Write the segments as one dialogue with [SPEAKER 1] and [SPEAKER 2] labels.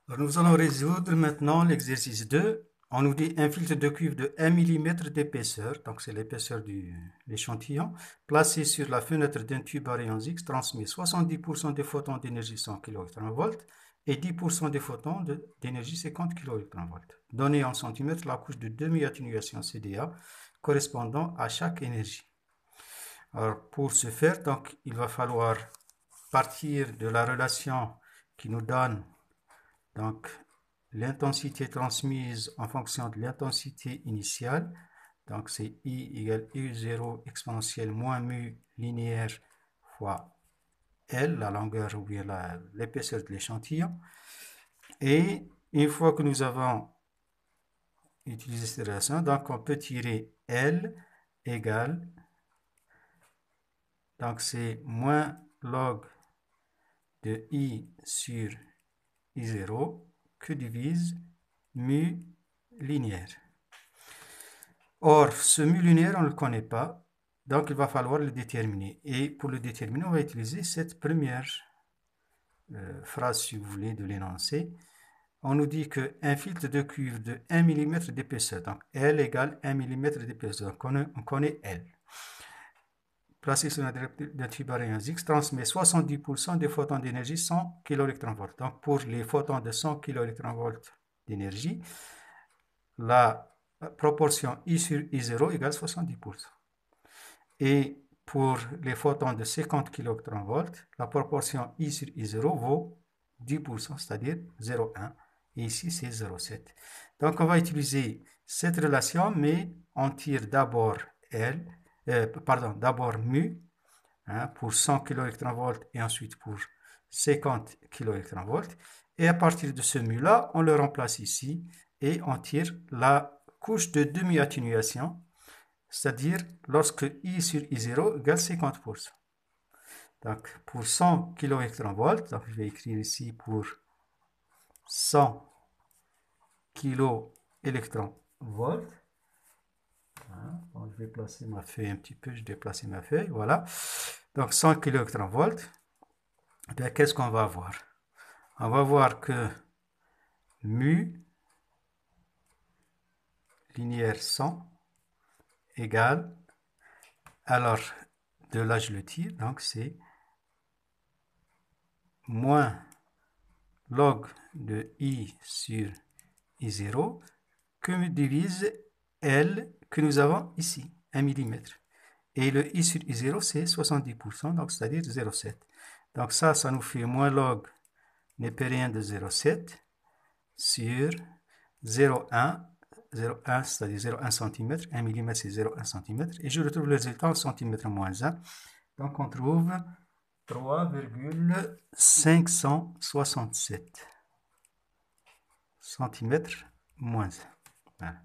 [SPEAKER 1] Alors, nous allons résoudre maintenant l'exercice 2. On nous dit un filtre de cuivre de 1 mm d'épaisseur, donc c'est l'épaisseur de l'échantillon, placé sur la fenêtre d'un tube à rayons X, transmet 70% des photons d'énergie 100 kV et 10% des photons d'énergie 50 kV. Donné en centimètres la couche de demi-atténuation CDA correspondant à chaque énergie. Alors, pour ce faire, donc, il va falloir partir de la relation qui nous donne donc l'intensité transmise en fonction de l'intensité initiale. Donc c'est I égale U0 exponentielle moins mu linéaire fois L, la longueur ou bien l'épaisseur de l'échantillon. Et une fois que nous avons utilisé cette relation, donc on peut tirer L égale, donc c'est moins log de I sur I0 que divise mu linéaire. Or, ce mu linéaire, on ne le connaît pas, donc il va falloir le déterminer. Et pour le déterminer, on va utiliser cette première phrase, si vous voulez, de l'énoncé. On nous dit qu'un filtre de cuivre de 1 mm d'épaisseur, donc L égale 1 mm d'épaisseur, on connaît L, placé sur un tube à rayons X, transmet 70% des photons d'énergie 100 kV. Donc pour les photons de 100 kV d'énergie, la proportion I sur I0 égale 70%. Et pour les photons de 50 kV, la proportion I sur I0 vaut 10%, c'est-à-dire 0,1. Et ici, c'est 0,7. Donc, on va utiliser cette relation, mais on tire d'abord d'abord mu pour 100 kV et ensuite pour 50 kV. Et à partir de ce mu-là, on le remplace ici et on tire la couche de demi-atténuation, c'est-à-dire lorsque I sur I0 égale 50%. Donc, pour 100 kV, donc je vais écrire ici pour 100 kV. Bon, je vais placer ma feuille un petit peu, je vais placer ma feuille, voilà. Donc, 100 kV, qu'est-ce qu'on va avoir? On va voir que mu linéaire 100 égale, alors de là je le tire, donc c'est moins log de I sur I0 que divise L que nous avons ici, 1 mm. Et le I sur I0 c'est 70%, donc c'est-à-dire 0,7. Donc ça nous fait moins log népérien de 0,7 sur 0,1, 0,1 c'est-à-dire 0,1 cm, 1 mm c'est 0,1 cm, et je retrouve le résultat en centimètre moins 1. Donc on trouve 3,567 cm moins 1. Voilà.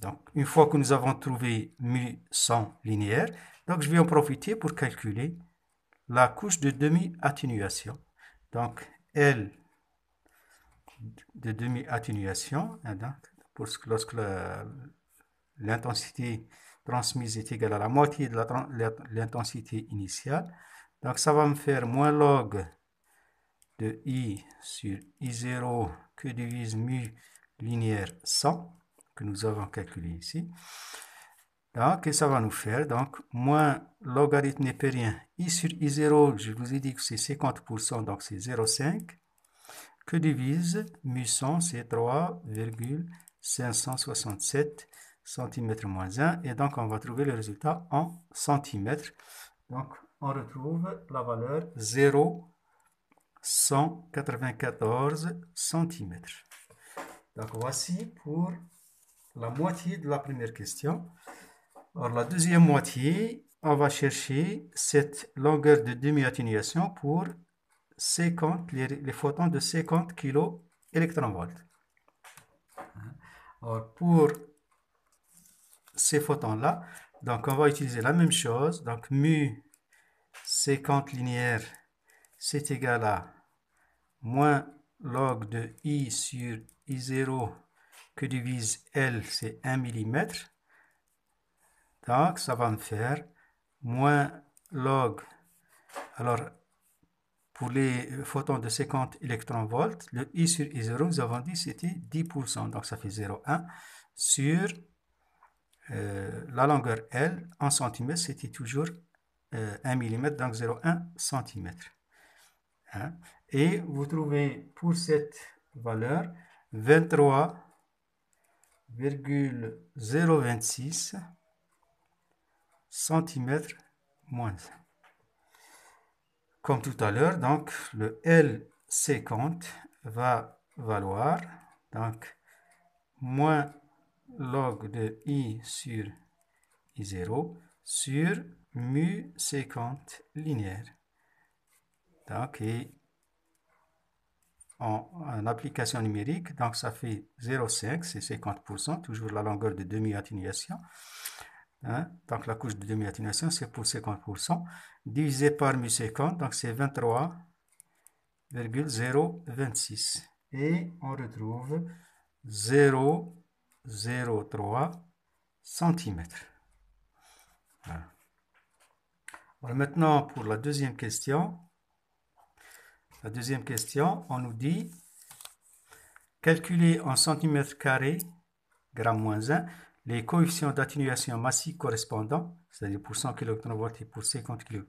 [SPEAKER 1] Donc, une fois que nous avons trouvé mu 100 linéaire, donc je vais en profiter pour calculer la couche de demi-atténuation. Donc, L de demi-atténuation, lorsque l'intensité transmise est égale à la moitié de l'intensité initiale. Donc, ça va me faire moins log de I sur I0 que divise mu linéaire 100, que nous avons calculé ici. Donc, et ça va nous faire donc moins logarithme népérien I sur I0, je vous ai dit que c'est 50%, donc c'est 0,5, que divise mu 100, c'est 3,567 cm moins 1, et donc on va trouver le résultat en centimètres. Donc, on retrouve la valeur 0,194 cm. Donc, voici pour la moitié de la première question. Alors, la deuxième moitié, on va chercher cette longueur de demi-atténuation pour 50, les photons de 50 kV. Alors, pour ces photons-là, donc on va utiliser la même chose. Donc, mu 50 linéaire, c'est égal à moins log de I sur I0 que divise L, c'est 1 mm. Donc, ça va me faire moins log. Alors, pour les photons de 50 électronvolts, le I sur I0, nous avons dit c'était 10%. Donc ça fait 0,1 sur la longueur L en centimètres, c'était toujours 1 mm, donc 0,1 cm. Hein? Et vous trouvez pour cette valeur 23,026 cm moins 1. Comme tout à l'heure, donc le L50 va valoir donc moins log de I sur I0 sur mu 50 linéaire. Donc, et en application numérique, donc ça fait 0,5, c'est 50%, toujours la longueur de demi-atténuation. Hein? Donc la couche de demi-atténuation, c'est pour 50%, divisé par mu 50, donc c'est 23,026. Et on retrouve 0,03 cm. Voilà. Alors maintenant, pour la deuxième question. La deuxième question, on nous dit calculer en centimètres carrés, gramme moins 1, les coefficients d'atténuation massique correspondants, c'est-à-dire pour 100 kV et pour 50 kV,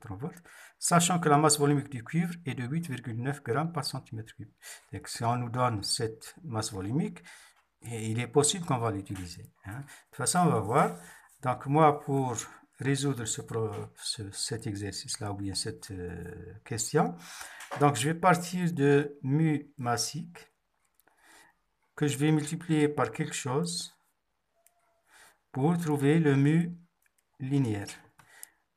[SPEAKER 1] sachant que la masse volumique du cuivre est de 8,9 g par centimètre cube. Donc, si on nous donne cette masse volumique, il est possible qu'on va l'utiliser. Hein. De toute façon, on va voir. Donc, moi, pour résoudre cet exercice-là, ou bien cette question, donc je vais partir de mu massique, que je vais multiplier par quelque chose, pour trouver le mu linéaire.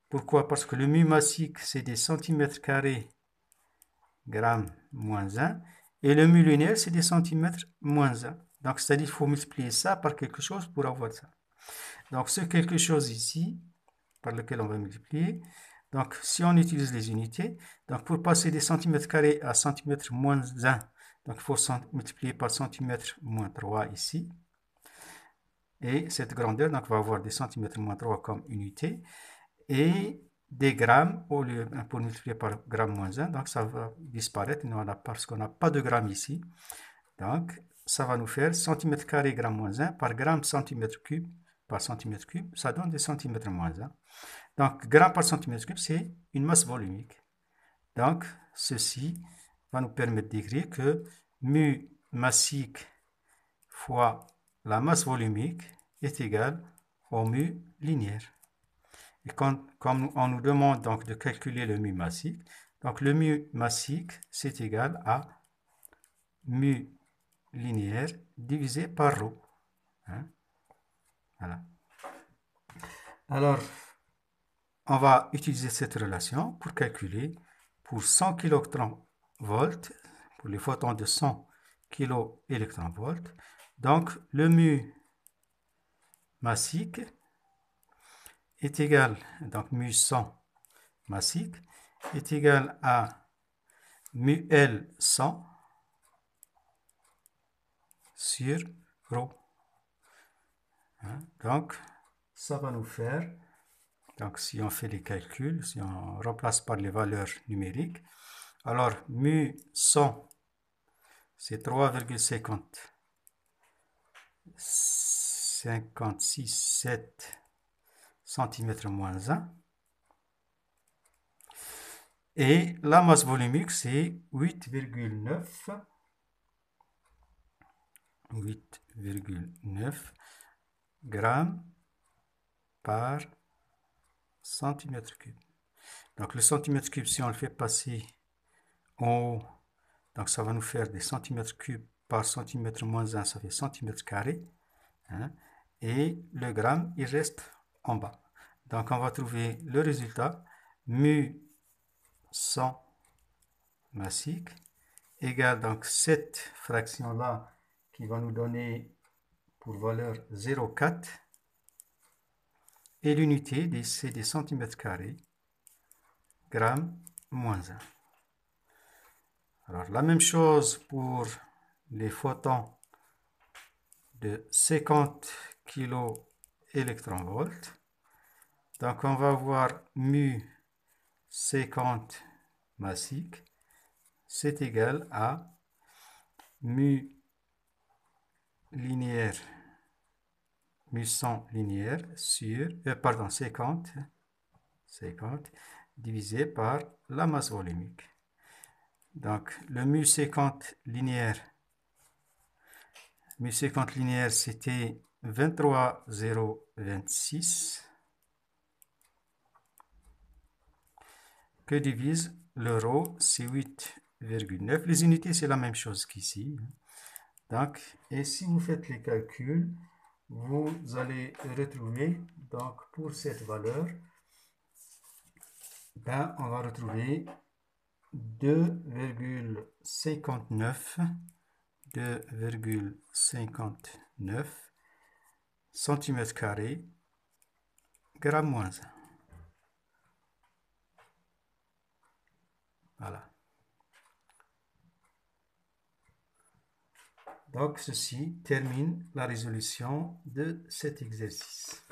[SPEAKER 1] Pourquoi? Parce que le mu massique, c'est des centimètres carrés grammes moins 1, et le mu linéaire, c'est des centimètres moins 1. Donc, c'est-à-dire qu'il faut multiplier ça par quelque chose pour avoir ça. Donc, ce quelque chose ici, par lequel on va multiplier, donc si on utilise les unités, donc pour passer des centimètres carrés à centimètres moins 1, donc il faut multiplier par centimètre moins 3 ici. Et cette grandeur, donc, va avoir des centimètres moins 3 comme unité. Et des grammes, au lieu, pour multiplier par gramme moins 1, donc ça va disparaître parce qu'on n'a pas de grammes ici. Donc, ça va nous faire centimètre carré gramme moins 1 par gramme centimètre cube par centimètre cube, ça donne des centimètres moins 1. Donc, gramme par centimètre cube, c'est une masse volumique. Donc, ceci va nous permettre d'écrire que mu massique fois la masse volumique est égale au mu linéaire. Et comme on nous demande donc de calculer le mu massique, donc le mu massique, c'est égal à mu linéaire divisé par ρ. Hein? Voilà. Alors, on va utiliser cette relation pour calculer pour 100 kV, pour les photons de 100 kV. Donc, le mu massique est égal, donc mu 100 massique est égal à mu L 100 sur ρ. Hein? Donc, ça va nous faire, donc si on fait les calculs, si on remplace par les valeurs numériques, alors mu 100, c'est 3,567 cm moins 1. Et la masse volumique, c'est 8,9 grammes par centimètre cube. Donc le centimètre cube, si on le fait passer en haut, donc ça va nous faire des centimètres cubes par centimètre moins 1, ça fait centimètres carrés. Hein, et le gramme, il reste en bas. Donc on va trouver le résultat, mu 100 massique égale donc cette fraction-là qui va nous donner pour valeur 0,4 et l'unité, c'est des centimètres carrés, grammes moins 1. Alors la même chose pour les photons de 50 kV. Donc on va avoir mu 50 massique c'est égal à mu linéaire, mu 100 linéaire sur, pardon, 50 divisé par la masse volumique. Donc, le mu 50 linéaire, c'était 23,026 que divise le rho, c'est 8,9. Les unités, c'est la même chose qu'ici. Donc, et si vous faites les calculs, vous allez retrouver, donc pour cette valeur, ben, on va retrouver 2,59 cm², gramme moins 1. Voilà. Donc, ceci termine la résolution de cet exercice.